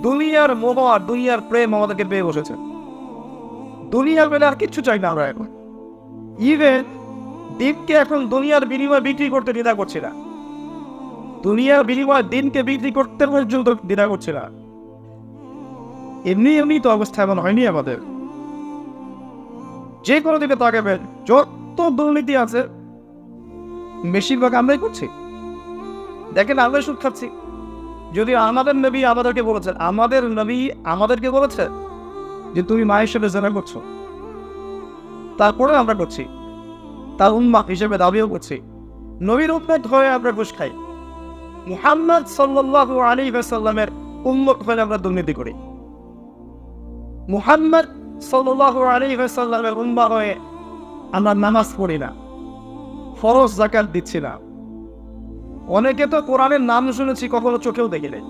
দুনিয়ার মোহ আর দুনিয়ার প্রেম আমাদেরকে পেয়ে বসেছে। দুনিয়ার পেলে আর কিচ্ছু চাই না আমরা এখন। ইভেন দিনকে এখন দুনিয়ার বিনিময়ে বিক্রি করতে দ্বিধা করছি না। দুনিয়ার বিনিময়ে দিনকে বিক্রি করতে পর্যন্ত দ্বিধা করছি না। এমনি এমনি তো অবস্থা এমন হয়নি আমাদের। যে কোনো দিকে তাকাবেন, যত দুর্নীতি আছে বেশিরভাগ আমরাই করছি। দেখেন, আমরা সুদ খাচ্ছি। যদি আমাদের নবী আমাদেরকে বলেছেন, আমাদের নবী আমাদেরকে বলেছে যে তুমি মায়ের সাথে জেনা করছো, তারপরে আমরা করছি, তার উম্মাহ হিসেবে দাবিও করছি। নবীর উম্মত হয়ে আমরা ঘুষ খাই। মুহাম্মদ সাল্লাল্লাহু আলাইহি ওয়াসাল্লামের উম্মত হয়ে আমরা দুর্নীতি করি। মুহাম্মদ সাল্লাল্লাহু আলাইহি ওয়াসাল্লামের উম্মাহ হয়ে আমরা নামাজ পড়ি না, ফরজ যাকাত দিচ্ছি না। অনেকে তো কোরআনের নাম শুনেছি, কখনো চোখেও দেখি নাই।